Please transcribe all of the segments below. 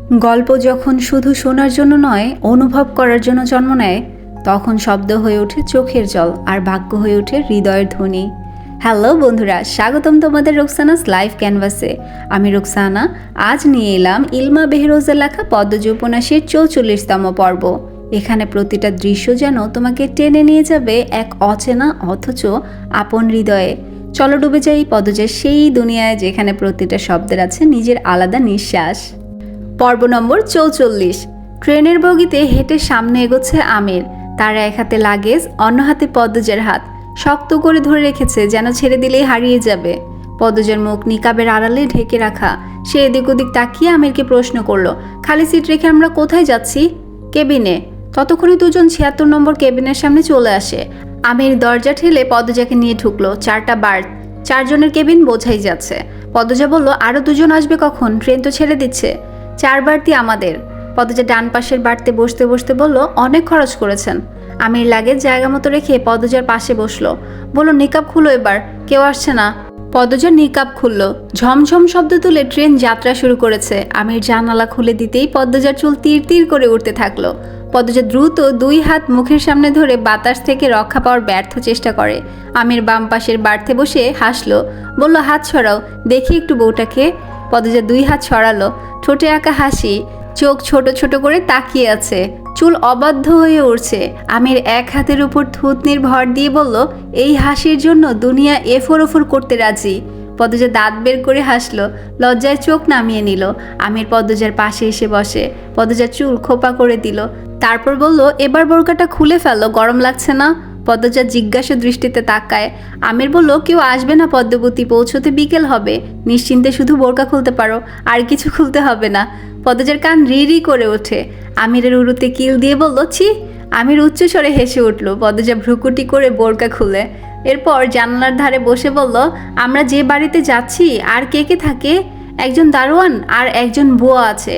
গল্প যখন শুধু শোনার জন্য নয়, অনুভব করার জন্য জন্ম নেয়, তখন শব্দ হয়ে ওঠে চোখের জল আর বাক্য হয়ে ওঠে হৃদয়ের ধ্বনি। হ্যালো বন্ধুরা, স্বাগতম তোমাদের রোকসানাস লাইভ ক্যানভাসে। আমি রোকসানা। আজ নিয়ে এলাম ইলমা বেহরোজের লেখা পদ্মজ উপন্যাসের 44তম পর্ব। এখানে প্রতিটা দৃশ্য যেন তোমাকে টেনে নিয়ে যাবে এক অচেনা অথচ আপন হৃদয়ে। চলো ডুবে যাই পদ্মজের সেই দুনিয়ায়, যেখানে প্রতিটা শব্দের আছে নিজের আলাদা নিঃশ্বাস। পর্ব নম্বর 44। ট্রেনের বগিতে হেঁটে সামনে এগোচ্ছে আমির। তার এক হাতে লাগেজ, অন্য হাতে পদ্মজের হাত শক্ত করে ধরে রেখেছে, যেন ছেড়ে দিলেই হারিয়ে যাবে। পদ্মজের মুখ নিকাবের আড়ালে ঢেকে রাখা। সে এদিক ওদিক তাকিয়ে আমিরকে প্রশ্ন করলো, খালি সিট রেখে আমরা কোথায় যাচ্ছি? কেবিনে। ততক্ষণে দুজন 76 নম্বর কেবিনের সামনে চলে আসে। আমির দরজা ঠেলে পদ্মজাকে নিয়ে ঢুকলো। 4টা বার্থ, 4 জনের কেবিন বোঝাই যাচ্ছে। পদ্মজা বলল, আরও 2 জন আসবে কখন? ট্রেন তো ছেড়ে দিচ্ছে। 4 বাড়তি আমাদের। পদ্মজা ডান পাশের বাড়তে বসতে বসতে বলল, অনেক খরচ করেছেন। আমির লাগেজ জায়গা মতো রেখে পদ্মজার পাশে বসলো। বলল, নিকাব খুলো এবার, কেউ আসছে না। পদ্মজা নিকাব খুলল। ঝমঝম শব্দ তুলে ট্রেন যাত্রা শুরু করেছে। আমির জানালা খুলে দিতেই পদ্মজার চুল তীর তীর করে উঠতে থাকলো। পদ্মজা দ্রুত 2 হাত মুখের সামনে ধরে বাতাস থেকে রক্ষা পাওয়ার ব্যর্থ চেষ্টা করে। আমির বাম পাশের বার্থে বসে হাসলো। বলল, হাত ছড়াও, দেখি একটু বউটাকে। পদ্মজা 2 হাত ছড়ালো। ঠোঁটে আঁকা হাসি, চোখ ছোট ছোট করে তাকিয়ে আছে, চুল অবাধ্য হয়ে উঠছে। আমির এক হাতের উপর থুতনির ভর দিয়ে বলল, এই হাসির জন্য দুনিয়া এফোর ওফোর করতে রাজি। পদ্মজা দাঁত বের করে হাসলো, লজ্জায় চোখ নামিয়ে নিল। আমির পদ্মজার পাশে এসে বসে। পদ্মজার চুল খোপা করে দিল। তারপর বলল, এবার বোরকাটা খুলে ফেলো, গরম লাগছে না? পদ্মজা জিজ্ঞাসা দৃষ্টিতে তাকায়। আমির বলল, কেউ আসবে না পদ্মবতী, পৌঁছতে বিকেল হবে। নিশ্চিন্তে শুধু বোরকা খুলতে পারো, আর কিছু খুলতে হবে না। পদ্মজার কান রি রি করে ওঠে। আমিরের উরুতে কিল দিয়ে বলল, ছি। আমির উচ্চস্বরে হেসে উঠল। পদ্মজা ভ্রুকুটি করে বোরকা খুলে এরপর জানালার ধারে বসে বলল, আমরা যে বাড়িতে যাচ্ছি আর কে কে থাকে? একজন দারোয়ান আর একজন বুয়া আছে।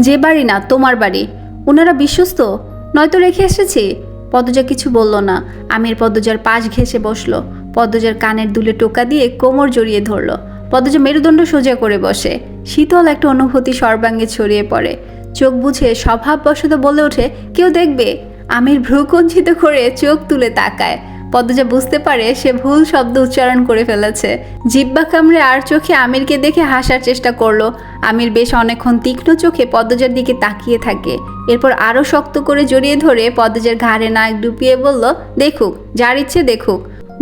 যে বাড়ি না, তোমার বাড়ি। ওনারা বিশ্বস্ত? নয়তো রেখে এসেছি। পদ্মজা কিছু বলল না। আমির পদ্মজার পাশ ঘেঁষে বসলো। পদ্মজার কানের দুলে টোকা দিয়ে কোমর জড়িয়ে ধরল। পদ্মজা মেরুদণ্ড সোজা করে বসে। শীতল একটা অনুভূতি সর্বাঙ্গে ছড়িয়ে পড়ে। চোখ বুঝে স্বভাববশত বলে ওঠে, কেউ দেখবে? আমির ভ্রুকুঞ্চিত করে চোখ তুলে তাকায়। পদ্মজা বুঝতে পারে সে ভুল শব্দ উচ্চারণ করে ফেলেছে। জিহ্বা কামড়ে আর চোখে আমিরকে দেখে হাসার চেষ্টা করলো। আমির বেশ অনেকক্ষণ তীক্ষ্ণ চোখে পদ্মজার দিকে তাকিয়ে থাকে। এরপর আরও শক্ত করে জড়িয়ে ধরে পদ্মজার ঘাড়ে নাক ডুবিয়ে বলল, দেখুক, যার ইচ্ছে দেখুক।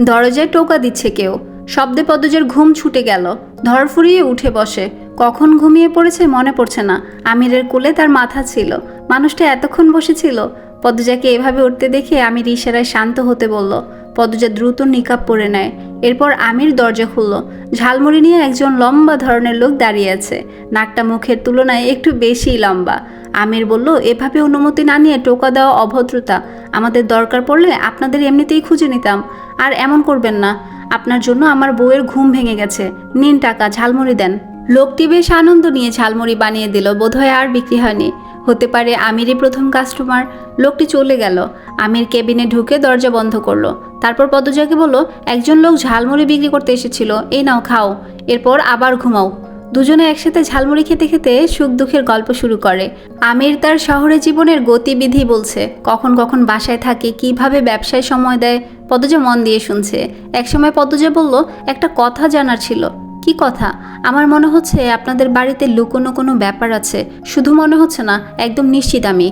দরজায় টোকা দিচ্ছে কেউ। শব্দে পদ্মজার ঘুম ছুটে গেল। ধরফুরিয়ে উঠে বসে। কখন ঘুমিয়ে পড়েছে মনে পড়ছে না। আমিরের কোলে তার মাথা ছিল। মানুষটা এতক্ষণ বসেছিল। পদ্মজাকে এভাবে উঠতে দেখে আমির ইশারায় শান্ত হতে বলল। পদ্মজা দ্রুত নিকাব পরে নেয়। এরপর আমির দরজা খুলল। ঝালমুড়ি নিয়ে একজন লম্বা ধরনের লোক দাঁড়িয়ে আছে। নাকটা মুখের তুলনায় একটু বেশি লম্বা। আমির বলল, এভাবে অনুমতি না নিয়ে টোকা দেওয়া অভদ্রতা। আমাদের দরকার পড়লে আপনাদের এমনিতেই খুঁজে নিতাম। আর এমন করবেন না। আপনার জন্য আমার বউয়ের ঘুম ভেঙে গেছে। নিন টাকা, ঝালমুড়ি দেন। লোকটি বেশ আনন্দ নিয়ে ঝালমুড়ি বানিয়ে দিল। বোধহয় আর বিক্রি হয়নি। হতে পারে আমিরই প্রথম কাস্টমার। লোকটি চলে গেল। আমির কেবিনে ঢুকে দরজা বন্ধ করলো। তারপর পদ্মজাকে বলল, একজন লোক ঝালমুড়ি বিক্রি করতে এসেছিল, এই নাও খাও, এরপর আবার ঘুমাও। দুজনে একসাথে ঝালমুড়ি খেতে খেতে সুখ দুঃখের গল্প শুরু করে। আমির তার শহরে জীবনের গতিবিধি বলছে। কখন কখন বাসায় থাকে, কিভাবে ব্যবসায় সময় দেয়। পদ্মজা মন দিয়ে শুনছে। একসময় পদ্মজা বলল, একটা কথা জানার ছিল। কি কথা? আমার মনে হচ্ছে আপনাদের বাড়িতে লুকোনো কোনো ব্যাপার আছে। শুধু মনে হচ্ছে না, একদম নিশ্চিত আমি।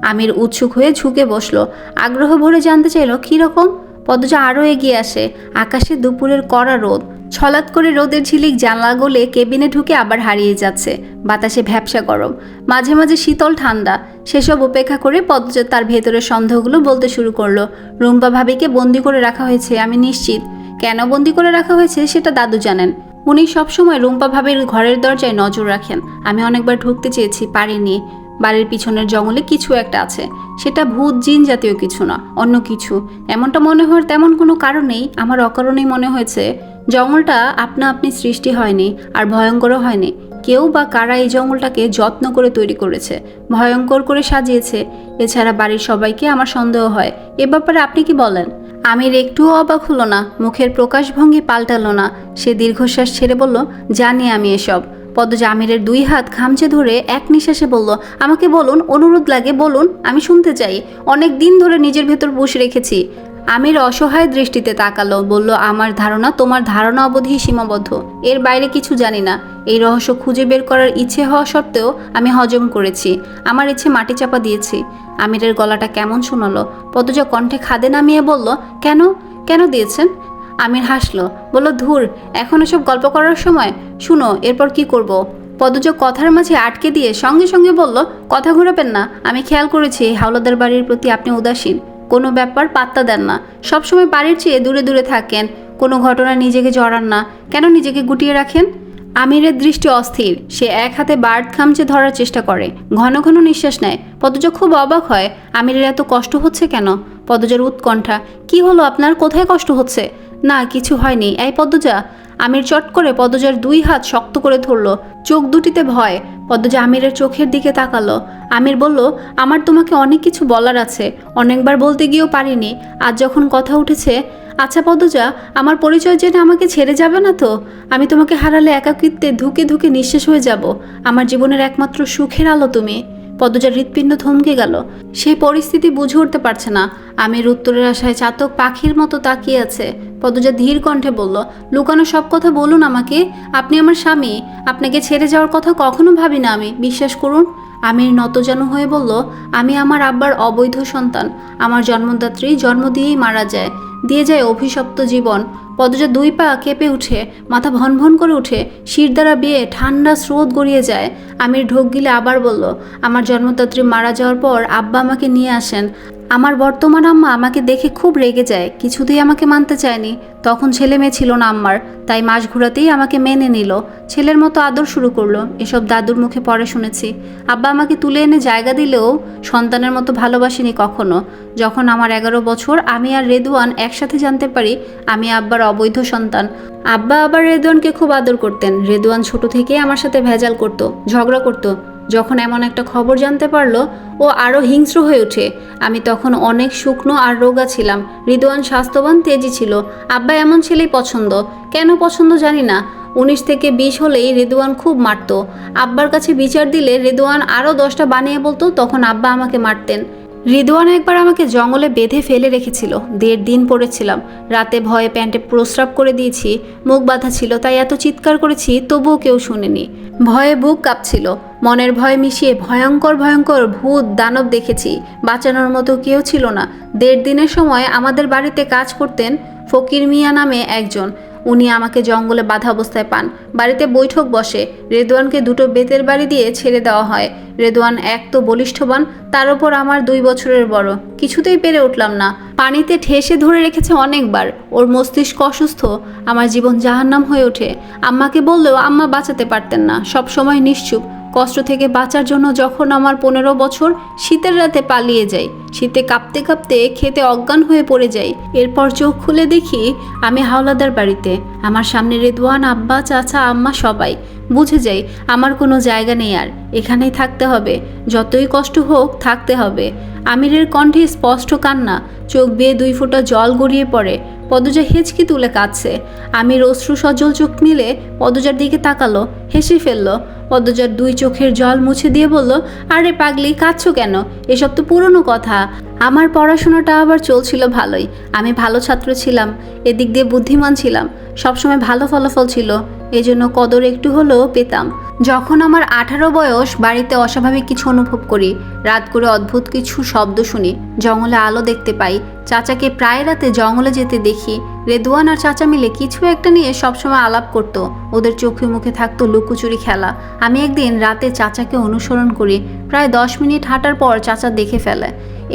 আমির উৎসুক হয়ে ঝুঁকে বসলো। আগ্রহ ভরে জানতে চাইল, কীরকম? পদ্মজা আরও এগিয়ে আসে। আকাশে দুপুরের কড়া রোদ। ছলাৎ করে রোদের ঝিলিক জানলা গলে কেবিনে ঢুকে আবার হারিয়ে যাচ্ছে। বাতাসে ভ্যাপসা গরম, মাঝে মাঝে শীতল ঠান্ডা। সেসব উপেক্ষা করে পদ্মজা তার ভেতরের সন্দেহগুলো বলতে শুরু করলো। রুম্পা ভাবিকে বন্দি করে রাখা হয়েছে, আমি নিশ্চিত। কেন বন্দি করে রাখা হয়েছে সেটা দাদু জানেন। উনি সবসময় রুম্পা ভাবির ঘরের দরজায় নজর রাখেন। আমি অনেকবার ঢুকতে চেয়েছি, পারিনি। বাড়ির পিছনের জঙ্গলে কিছু একটা আছে। সেটা ভূত জিন জাতীয় কিছু না, অন্য কিছু। এমনটা মনে হওয়ার তেমন কোনো কারণ নেই। আমার অকারণেই মনে হয়েছে। জঙ্গলটা আপনা আপনি সৃষ্টি হয়নি, আর ভয়ঙ্করও হয়নি। কেউ বা কারা এই জঙ্গলটাকে যত্ন করে তৈরি করেছে, ভয়ঙ্কর করে সাজিয়েছে। এছাড়া বাড়ির সবাইকে আমার সন্দেহ হয়। এ ব্যাপারে আপনি কি বলেন? আমির একটুও অবাক হলো না। মুখের প্রকাশভঙ্গি পাল্টালো না। সে দীর্ঘশ্বাস ছেড়ে বলল, জানি আমি এসব। পদ্মজা আমিরের 2 হাত খামচে ধরে এক নিঃশ্বাসে বলল, আমাকে বলুন, অনুরোধ লাগে বলুন, আমি শুনতে চাই। অনেক দিন ধরে নিজের ভেতর বসে রেখেছি। আমির অসহায় দৃষ্টিতে তাকালো, বলল, আমার ধারণা তোমার ধারণা অবধি সীমাবদ্ধ, এর বাইরে কিছু জানি না। এই রহস্য খুঁজে বের করার ইচ্ছে হওয়া সত্ত্বেও আমি হজম করেছি, আমার ইচ্ছে মাটি চাপা দিয়েছি। আমিরের গলাটা কেমন শোনালো। পদ্মজা কণ্ঠে খাদে নামিয়ে বলল, কেন কেন দিয়েছেন? আমির হাসলো, বলল, ধুর, এখন এসব গল্প করার সময়। শুনো, এরপর কি করব? পদ্মজা কথার মাঝে আটকে দিয়ে সঙ্গে সঙ্গে বলল, কথা ঘোরাবেন না। আমি খেয়াল করেছি হাওলাদার বাড়ির প্রতি আপনি উদাসীন, কোনো ব্যাপার পাত্তা দেন না, সবসময় বাড়ির চেয়ে দূরে দূরে থাকেন, কোনো ঘটনা নিজেকে জড়ান না। কেন নিজেকে গুটিয়ে রাখেন? আমিরের দৃষ্টি অস্থির, সে এক হাতে বার্ড খামচে ধরার চেষ্টা করে, ঘন ঘন নিঃশ্বাস নেয়। পদ্মজা খুব অবাক হয়, আমিরের এত কষ্ট হচ্ছে কেন? পদ্মজার উৎকণ্ঠা, কি হলো আপনার, কোথায় কষ্ট হচ্ছে? না, কিছু হয়নি। এই পদ্মজা। আমির চট করে পদ্মজার 2 হাত শক্ত করে ধরল, চোখ দুটিতে ভয়। পদ্মজা আমিরের চোখের দিকে তাকালো। আমির বলল, আমার তোমাকে অনেক কিছু বলার আছে, অনেকবার বলতে গিয়েও পারিনি, আজ যখন কথা উঠেছে। আচ্ছা পদ্মজা, আমার পরিচয় জেনে আমাকে ছেড়ে যাবে না তো? আমি তোমাকে হারালে একাকিত্বে ধুকে ধুকে নিঃশেষ হয়ে যাব। আমার জীবনের একমাত্র সুখের আলো তুমি। পদ্মজার হৃৎপিণ্ড থমকে গেল, সেই পরিস্থিতি বুঝে উঠতে পারছে না। আমির উত্তরের আশায় চাতক পাখির মতো তাকিয়ে আছে। পদ্মজা ধীর কণ্ঠে বলল, লুকানো সব কথা বলুন আমাকে, আপনি আমার স্বামী, আপনাকে ছেড়ে যাওয়ার কথা কখনো ভাবি না আমি, বিশ্বাস করুন। আমির নতজানু হয়ে বলল, আমি আমার আব্বার অবৈধ সন্তান, আমার জন্মদাত্রী জন্ম দিয়েই মারা যায়, দিয়ে যায় অভিশপ্ত জীবন। পদ্মজা 2 পা কেঁপে উঠে, মাথা ভন ভন করে উঠে, শির দ্বারা বেয়ে ঠান্ডা স্রোত গড়িয়ে যায়। আমির ঢোক গিলে আবার বলল, আমার জন্মদাত্রী মারা যাওয়ার পর আব্বা আমাকে নিয়ে আসেন। আমার বর্তমান আম্মা আমাকে দেখে খুব রেগে যায়, কিছুতেই আমাকে মানতে চায়নি। তখন ছেলে মেয়ে ছিল না আম্মার, তাই মাস ঘোরাতেই আমাকে মেনে নিল, ছেলের মতো আদর শুরু করলো। এসব দাদুর মুখে পরে শুনেছি। আব্বা আমাকে তুলে এনে জায়গা দিলেও সন্তানের মতো ভালোবাসেনি কখনো। যখন আমার 11 বছর, আমি আর রেদওয়ান একসাথে জানতে পারি আমি আব্বার অবৈধ সন্তান। আব্বা আবার রেদওয়ানকে খুব আদর করতেন। রেদওয়ান ছোট থেকেই আমার সাথে ভেজাল করতো, ঝগড়া করতো। যখন এমন একটা খবর জানতে পারলো, ও আরও হিংস্র হয়ে ওঠে। আমি তখন অনেক শুকনো আর রোগা ছিলাম, রেদওয়ান স্বাস্থ্যবান তেজি ছিল। আব্বা এমন ছেলেই পছন্দ, কেন পছন্দ জানি না। 19 থেকে 20 হলেই রেদওয়ান খুব মারতো। আব্বার কাছে বিচার দিলে রেদওয়ান আরও 10টা বানিয়ে বলতো, তখন আব্বা আমাকে মারতেন। রিদওয়ান একবার আমাকে জঙ্গলে বেঁধে ফেলে রেখেছিল, 1.5 দিন পড়েছিলাম। রাতে ভয়ে প্যান্টে প্রস্রাব করে দিয়েছি, মুখ বাঁধা ছিল, তাই এত চিৎকার করেছি, তবুও কেউ শুনেনি। ভয়ে বুক কাঁপছিল, মনের ভয় মিশিয়ে ভয়ঙ্কর ভয়ঙ্কর ভূত দানব দেখেছি, বাঁচানোর মতো কেউ ছিল না। 1.5 দিনের সময় আমাদের বাড়িতে কাজ করতেন ফকির মিয়া নামে একজন, উনি আমাকে জঙ্গলে বাঁধা অবস্থায় পান। বাড়িতে বৈঠক বসে, রেদওয়ানকে 2টো বেতের বাড়ি দিয়ে ছেড়ে দেওয়া হয়। রেদওয়ান এক তো বলিষ্ঠবান, তার ওপর আমার 2 বছরের বড়, কিছুতেই পেরে উঠলাম না। পানিতে ঠেসে ধরে রেখেছে অনেকবার, ওর মস্তিষ্ক অসুস্থ। আমার জীবন জাহান্নাম হয়ে ওঠে। আম্মাকে বললেও আম্মা বাঁচাতে পারতেন না, সব সময় নিশ্চুপ। কষ্ট থেকে বাঁচার জন্য যখন আমার 15 বছর, শীতের রাতে পালিয়ে যাই, শীতে কাঁপতে কাঁপতে খেতে অজ্ঞান হয়ে পড়ে যাই। এরপর চোখ খুলে দেখি আমি হাওলাদার বাড়িতে, আমার সামনে রেদওয়ান, আব্বা, চাচা, আম্মা সবাই। বুঝে যাই আমার কোনো জায়গা নেই আর, এখানেই থাকতে হবে, যতই কষ্ট হোক থাকতে হবে। আমিরের কণ্ঠে স্পষ্ট কান্না, চোখ বেয়ে 2 ফোঁটা জল গড়িয়ে পড়ে। পদ্মজা হেঁচকি তুলে কাঁদছে। আমির অশ্রু সজল চোখ মিলে পদ্মজার দিকে তাকালো, হেসে ফেলল। পদ্মজার 2 চোখের জল মুছে দিয়ে বলল, আরে পাগলি, কাঁদছো কেন? এসব তো পুরনো কথা। আমার পড়াশোনাটা আবার চলছিল ভালোই, আমি ভালো ছাত্র ছিলাম, এদিক দিয়ে বুদ্ধিমান ছিলাম, সবসময় ভালো ফলাফল ছিল, এজন্য কদর একটু হলেও পেতাম। যখন আমার 18 বয়স, বাড়িতে অস্বাভাবিক কিছু অনুভব করি, রাত করে অদ্ভুত কিছু শব্দ শুনি, জঙ্গলে আলো দেখতে পাই, চাচাকে প্রায় রাতে জঙ্গলে যেতে দেখি। রেদওয়ান আর চাচা মিলে কিছু একটা নিয়ে সবসময় আলাপ করত, ওদের চোখে মুখে থাকতো লুকোচুরি খেলা। আমি একদিন রাতে চাচাকে অনুসরণ করি, প্রায় 10 মিনিট হাঁটার পর চাচা দেখে ফেলে।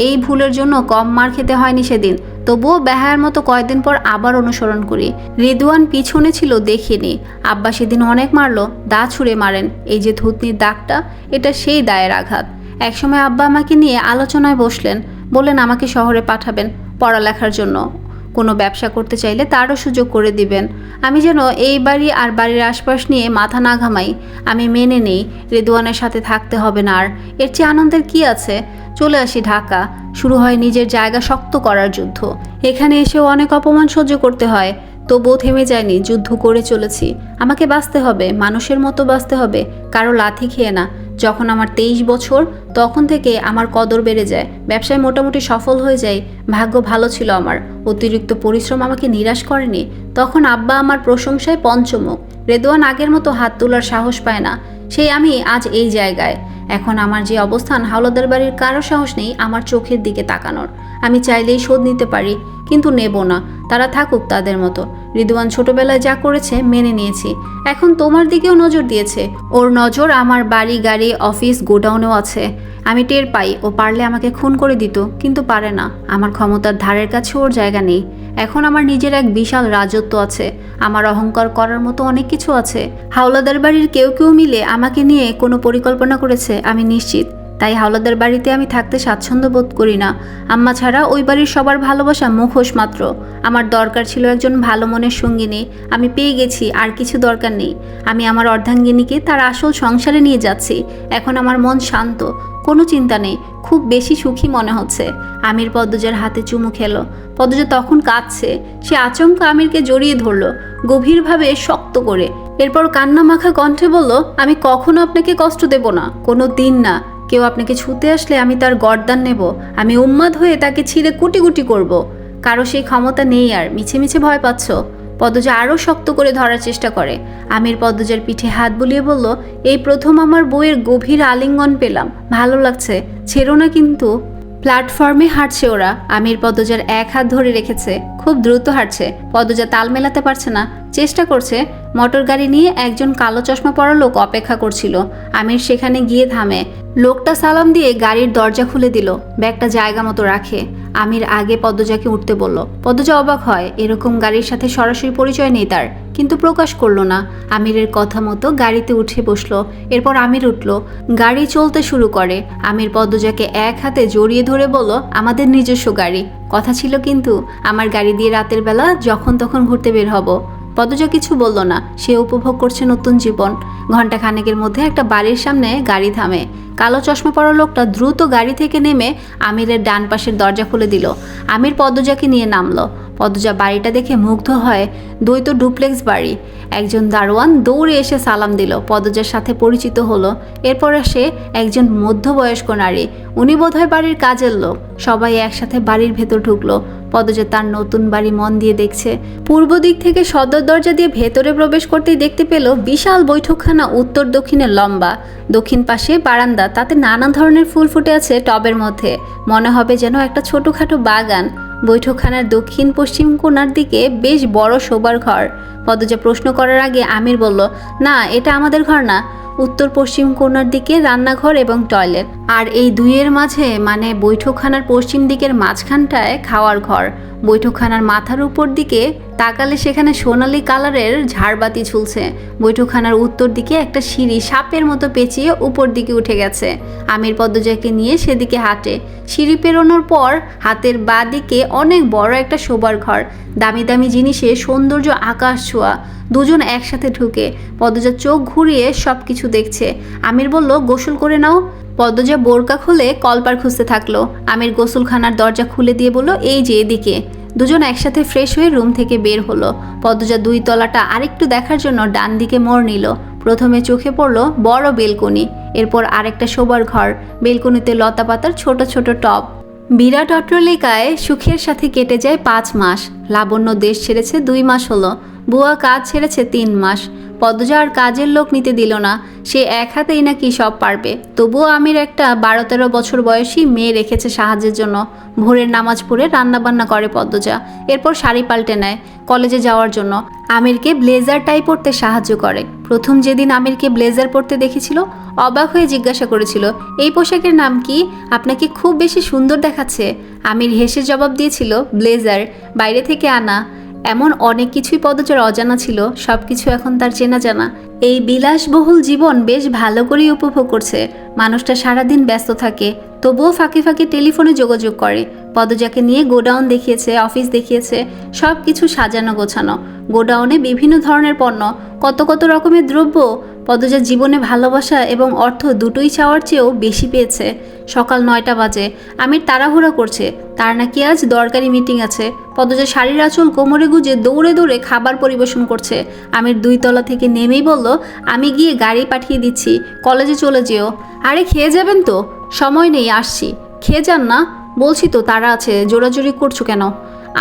এই ভুলের জন্য কম মার খেতে হয়নি সেদিন, তবুও বেহায়ার মতো কয়েকদিন পর আবার অনুসরণ করি। রেদওয়ান পিছনে ছিল, দেখিনি। আব্বা সেদিন অনেক মারলো, দা ছুঁড়ে মারেন, এই যে থুতনির দাগটা, এটা সেই দায়ের আঘাত। একসময় আব্বা আমাকে নিয়ে আলোচনায় বসলেন, বললেন আমাকে শহরে পাঠাবেন পড়ালেখার জন্য, কোনো ব্যবসা করতে চাইলে তারও সুযোগ করে দিবেন। আমি যেন এই বাড়ি আর বাড়ির আশপাশ নিয়ে মাথা না ঘামাই। আমি মেনে নেই, রেদওয়ানের সাথে থাকতে হবে না আর, এর চেয়ে আনন্দের কি আছে। চলে আসি ঢাকা। শুরু হয় নিজের জায়গা শক্ত করার যুদ্ধ। এখানে এসেও অনেক অপমান সহ্য করতে হয়, তবুও থেমে যায়নি, যুদ্ধ করে চলেছি। আমাকে বাঁচতে হবে, মানুষের মতো বাঁচতে হবে, কারো লাথি খেয়ে না। যখন আমার 23 বছর, তখন থেকে আমার কদর বেড়ে যায়, ব্যবসায় মোটামুটি সফল হয়ে যায়। ভাগ্য ভালো ছিল আমার, অতিরিক্ত পরিশ্রম আমাকে নিরাশ করেনি। তখন আব্বা আমার প্রশংসায় পঞ্চমুখ। রেদওয়ান আগের মতো হাত তোলার সাহস পায় না। সেই আমি আজ এই জায়গায়। এখন আমার যে অবস্থান, হাওলাদার বাড়ির কারো সাহস নেই আমার চোখের দিকে তাকানোর। আমি চাইলেই শোধ নিতে পারি, কিন্তু নেব না। তারা থাকুক তাদের মতো। রিদওয়ান ছোটবেলায় যা করেছে মেনে নিয়েছি। এখন তোমার দিকেও নজর দিয়েছে। ওর নজর আমার বাড়ি, গাড়ি, অফিস, গোডাউনেও আছে। আমি টের পাই ও পারলে আমাকে খুন করে দিত, কিন্তু পারে না। আমার ক্ষমতার ধারের কাছে ওর জায়গা নেই। এখন আমার নিজের এক বিশাল রাজত্ব আছে। আমার অহংকার করার মতো অনেক কিছু আছে। হাওলাদার বাড়ির কেউ কেউ মিলে আমাকে নিয়ে কোনো পরিকল্পনা করেছে, আমি নিশ্চিত। তাই হাওলাদার বাড়িতে আমি থাকতে স্বাচ্ছন্দ্য বোধ করি না। আম্মা ছাড়া ওই বাড়ির সবার ভালোবাসা মুখোশ মাত্র। আমার দরকার ছিল একজন ভালো মনের সঙ্গিনী, আমি পেয়ে গেছি। আর কিছু দরকার নেই। আমি আমার অর্ধাঙ্গিনীকে তার আসল সংসারে নিয়ে যাচ্ছি। এখন আমার মন শান্ত, কোনো চিন্তা নেই, খুব বেশি সুখী মনে হচ্ছে। আমির পদ্মজার হাতে চুমু খেলো। পদ্মজা তখন কাঁদছে। সে আচমকা আমিরকে জড়িয়ে ধরলো, গভীরভাবে শক্ত করে। এরপর কান্না মাখা কণ্ঠে বলল, আমি কখনো আপনাকে কষ্ট দেব না, কোনো দিন না। কেউ আপনাকে ছুতে আসলে আমি তার গর্দান নেব। আমি উন্মাদ হয়ে তাকে ছিঁড়ে কুটি কুটি করব। কারো সেই ক্ষমতা নেই আর, মিছে মিছে ভয় পাচ্ছ। পদ্মজা আরও শক্ত করে ধরার চেষ্টা করে। আমির পদ্মজার পিঠে হাত বুলিয়ে বলল, এই প্রথম আমার বউয়ের গভীর আলিঙ্গন পেলাম, ভালো লাগছে, ছেড়ো না কিন্তু। প্ল্যাটফর্মে হাঁটছে ওরা। আমির পদ্মজার এক হাত ধরে রেখেছে, খুব দ্রুত হাঁটছে। পদ্মজা তাল মেলাতে পারছে না, চেষ্টা করছে। মোটর গাড়ি নিয়ে একজন কালো চশমা পরা লোক অপেক্ষা করছিল। আমির সেখানে গিয়ে থামে। লোকটা সালাম দিয়ে গাড়ির দরজা খুলে দিল, ব্যাগটা জায়গা মতো রাখে। আমির আগে পদ্মজাকে উঠতে বলল। পদ্মজা অবাক হয়, এরকম গাড়ির সাথে সরাসরি পরিচয় নেই তার, কিন্তু প্রকাশ করলো না। আমিরের কথা মতো গাড়িতে উঠে বসলো। এরপর আমির উঠল, গাড়ি চলতে শুরু করে। আমির পদ্মজাকে এক হাতে জড়িয়ে ধরে বলল, আমাদের নিজস্ব গাড়ি। কথা ছিল কিন্তু, আমার গাড়ি দিয়ে রাতের বেলা যখন তখন ঘুরতে বের হব। পদ্মজা কিছু বলল না, সে উপভোগ করছে নতুন জীবন। ঘন্টা খানেকের মধ্যে একটা বাড়ির সামনে গাড়ি থামে। কালো চশমা পরা লোকটা দ্রুত গাড়ি থেকে নেমে আমিরের ডান পাশের দরজা খুলে দিল। আমির পদ্মজাকে নিয়ে নামলো। পদ্মজা বাড়িটা দেখে মুগ্ধ হয়। দ্বৈত ডুপ্লেক্স বাড়ি। একজন দারোয়ান দৌড়ে এসে সালাম দিল, পদ্মজার সাথে পরিচিত হলো। এরপর আসে একজন মধ্যবয়স্ক নারী, উনি বোধহয় বাড়ির কাজের লোক। সবাই একসাথে বাড়ির ভেতর ঢুকলো। পদ্মজা তার নতুন বাড়ি মন দিয়ে দেখছে। পূর্ব দিক থেকে সদর দরজা দিয়ে ভেতরে প্রবেশ করতেই দেখতে পেল বিশাল বৈঠকখানা, উত্তর দক্ষিণে লম্বা। দক্ষিণ পাশে বারান্দা, তাতে নানা ধরনের ফুল ফুটে আছে টবের মধ্যে। মনে হবে যেন একটা ছোটখাটো বাগান। বৈঠকখানার দক্ষিণ পশ্চিম কোণার দিকে বেশ বড় শোবার ঘর। পদ্মজা প্রশ্ন করার আগে আমির বলল, না, এটা আমাদের ঘর না। উত্তর পশ্চিম কোণার দিকে রান্নাঘর এবং টয়লেট, আর এই দুইয়ের মাঝে, মানে বৈঠকখানার পশ্চিম দিকের মাঝখানটায় খাওয়ার ঘর। বৈঠকখানার মাথার উপর দিকে তাকালে সেখানে সোনালী কালারের ঝাড়বাতি ঝুলছে। বৈঠকখানার উত্তর দিকে একটা সিঁড়ি সাপের মতো পেঁচিয়ে উপর দিকে উঠে গেছে। আমির পদ্মজাকে নিয়ে সেদিকে হাঁটে। সিঁড়ি পেরোনোর পর হাতের বাঁ দিকে অনেক বড় একটা শোবার ঘর। দামি দামি জিনিসে সৌন্দর্য আকাশ ছোঁয়া। দুজন একসাথে ঢুকে পদ্মজা চোখ ঘুরিয়ে সব কিছু দেখছে। আমির বলল, গোসল করে নাও। পদ্মজা বোরকা খুলে কলপার খুঁজতে থাকলো। আমির গোসলখানার দরজা খুলে দিয়ে বলল, এই যে এদিকে। দুজন একসাথে ফ্রেশ হয়ে রুম থেকে বের হলো। পদ্মজা দুই তলাটা আরেকটু দেখার জন্য ডান দিকে মোড় নিল। প্রথমে চোখে পড়ল বড় বেলকনি, এরপর আরেকটা শোবার ঘর। বেলকনিতে লতা পাতার ছোট ছোট টব। বিরাট অট্টালিকায় সুখের সাথে কেটে যায় 5 মাস। লাবণ্য দেশ ছেড়েছে 2 মাস হলো। বুয়া কাজ ছেড়েছে 3 মাস। পদ্মজা আর কাজের লোক নিতে দিল না, সে এক হাতেই নাকি সব পারবে। তবুও আমির একটা 12-13 বছর বয়সী মেয়ে রেখেছে সাহায্যের জন্য। ভোরের নামাজ পড়ে রান্নাবান্না করে পদ্মজা, এরপর শাড়ি পাল্টে নেয় কলেজে যাওয়ার জন্য। আমিরকে ব্লেজার টাই পরতে সাহায্য করে। প্রথম যেদিন আমিরকে ব্লেজার পরতে দেখেছিল, অবাক হয়ে জিজ্ঞাসা করেছিল, এই পোশাকের নাম কি? আপনাকে খুব বেশি সুন্দর দেখাচ্ছে। আমির হেসে জবাব দিয়েছিল, ব্লেজার, বাইরে থেকে আনা। এমন অনেক কিছুই পদ্মজার অজানা ছিল, সব কিছু এখন তার চেনা জানা। এই বিলাসবহুল জীবন বেশ ভালো করেই উপভোগ করছে। মানুষটা সারাদিন ব্যস্ত থাকে, তবুও ফাঁকে ফাঁকে টেলিফোনে যোগাযোগ করে। পদ্মজাকে নিয়ে গোডাউন দেখিয়েছে, অফিস দেখিয়েছে, সব কিছু সাজানো গোছানো। গোডাউনে বিভিন্ন ধরনের পণ্য, কত কত রকমের দ্রব্য। পদজা জীবনে ভালোবাসা এবং অর্থ দুটোই চাওয়ার চেয়েও বেশি পেয়েছে। সকাল 9টা বাজে, আমির তাড়াহুড়া করছে, তার নাকি আজ দরকারি মিটিং আছে। পদজা শাড়ির আঁচল কোমরে গুজে দৌড়ে দৌড়ে খাবার পরিবেশন করছে। আমির 2 তলা থেকে নেমেই বলল, আমি গিয়ে গাড়ি পাঠিয়ে দিচ্ছি, কলেজে চলে যেও। আরে খেয়ে যাবেন তো? সময় নেই, আসছি। খেয়ে যান না, বলছি তো তারা আছে, জোরাজোরি করছো কেন?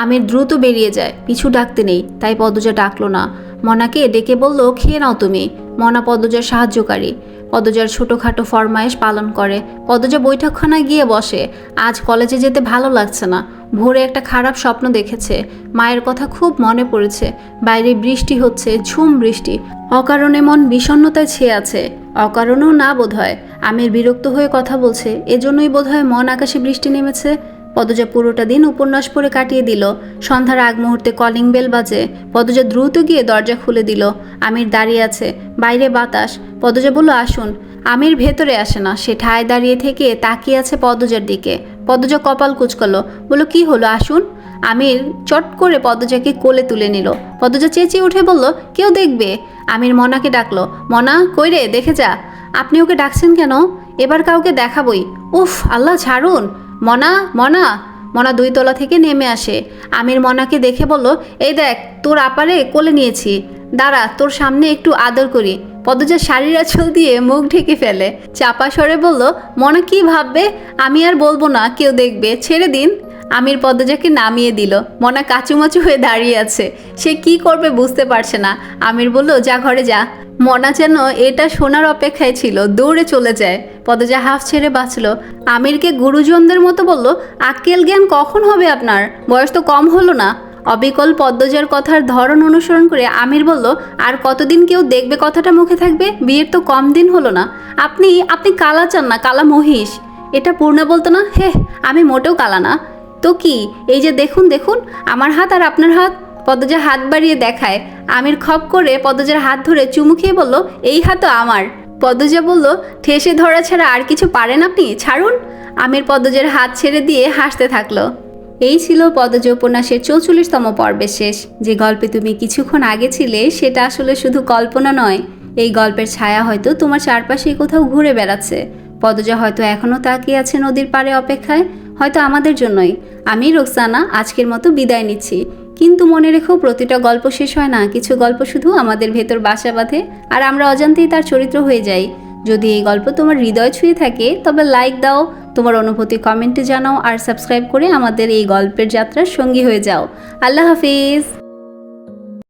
আমির দ্রুত বেরিয়ে যায়, পিছু ডাকতে নেই, তাই পদজা ডাকলো না। মনাকে ডেকে বলল, খেয়ে নাও তুমি। মনা পদজার সাহায্যকারী, পদজার ছোটোখাটো ফরমায়েশ পালন করে। পদজা বৈঠকখানায় গিয়ে বসে। আজ কলেজে যেতে ভালো লাগছে না। ভোরে একটা খারাপ স্বপ্ন দেখেছে, মায়ের কথা খুব মনে পড়েছে। বাইরে বৃষ্টি হচ্ছে, ঝুম বৃষ্টি। অকারণে মন বিষণ্ণতায় ছেয়ে আছে। অকারণেও না বোধহয়, আমির বিরক্ত হয়ে কথা বলছে, এজন্যই বোধহয় মন আকাশে বৃষ্টি নেমেছে। পদজা পুরোটা দিন উপন্যাস পড়ে কাটিয়ে দিল। সন্ধ্যার আগ মুহূর্তে কলিং বেল বাজে। পদজা দ্রুত গিয়ে দরজা খুলে দিল। আমির দাঁড়িয়ে আছে, বাইরে বাতাস। পদজা বলল, আসুন। আমির ভেতরে আসে না, সে ঠায় দাঁড়িয়ে থেকে তাকিয়ে আছে পদজার দিকে। পদজা কপাল কুঁচকালো, বলল, কি হলো, আসুন। আমির চট করে পদজাকে কোলে তুলে নিল। পদজা চেঁচিয়ে উঠে বলল, কেউ দেখবে। আমির মনাকে ডাকলো, মনা কই রে, দেখে যা। আপনি ওকে ডাকছেন কেন? এবার কাউকে দেখাবই। উফ আল্লাহ, ছাড়ুন। মনা, মনা। মনা 2 তলা থেকে নেমে আসে। আমির মনাকে দেখে বলল, এই দেখ, তোর আপারে কোলে নিয়েছি, দাঁড়া তোর সামনে একটু আদর করি। পদজা শাড়ির আঁচল দিয়ে মুখ ঢেকে ফেলে, চাপা স্বরে বলল, মনা কি ভাববে? আমি আর বলবো না, কেউ দেখবে, ছেড়ে দিন। আমির পদজাকে নামিয়ে দিল। মনা কাচুমাচু হয়ে দাঁড়িয়ে আছে, সে কি করবে বুঝতে পারছে না। আমির বলল, যা ঘরে যা। মনা যেন এটা শোনার অপেক্ষায় ছিল, দৌড়ে চলে যায়। পদজা হাফ ছেড়ে বাঁচল। আমিরকে গুরুজনদের মতো বলল, আক্কেল জ্ঞান কখন হবে আপনার? বয়স তো কম হলো না। অবিকল পদ্মজার কথার ধরন অনুসরণ করে আমির বলল, আর কতদিন কেউ দেখবে কথাটা মুখে থাকবে? বিয়ের তো কম দিন হলো না। আপনি আপনি কালা চান না, কালা মহিষ। এটা পূর্ণা বলতো না? হে, আমি মোটেও কালা না। তো কি? এই যে দেখুন দেখুন, আমার হাত আর আপনার হাত। পদজা হাত বাড়িয়ে দেখায়। আমির খপ করে পদজার হাত ধরে চুমু খেয়ে বলল, এই হাতও আমার। পদজা বলল, ঠেসে ধরা ছাড়া আর কিছু পারেন আপনি, ছাড়ুন। আমির পদজার হাত ছেড়ে দিয়ে হাসতে থাকলো। এই ছিল পদজা উপন্যাসের 44তম পর্বের শেষ। যে গল্পে তুমি কিছুক্ষণ আগে ছিলে সেটা আসলে শুধু কল্পনা নয়, এই গল্পের ছায়া হয়তো তোমার চারপাশে কোথাও ঘুরে বেড়াচ্ছে। পদজা হয়তো এখনও তাকিয়ে আছে নদীর পাড়ে অপেক্ষায়, হয়তো আমাদের জন্যই। আমি রোকসানা আজকের মতো বিদায় নিচ্ছি, কিন্তু মনে রেখো, প্রতিটা গল্প শেষ হয় না। কিছু গল্প শুধু আমাদের ভেতর বাসা বাঁধে, আর আমরা অজান্তেই তার চরিত্র হয়ে যাই। যদি এই গল্প তোমার হৃদয় ছুঁয়ে থাকে তবে লাইক দাও, তোমার অনুভূতি কমেন্টে জানাও, আর সাবস্ক্রাইব করে আমাদের এই গল্পের যাত্রার সঙ্গী হয়ে যাও। আল্লাহ হাফিজ।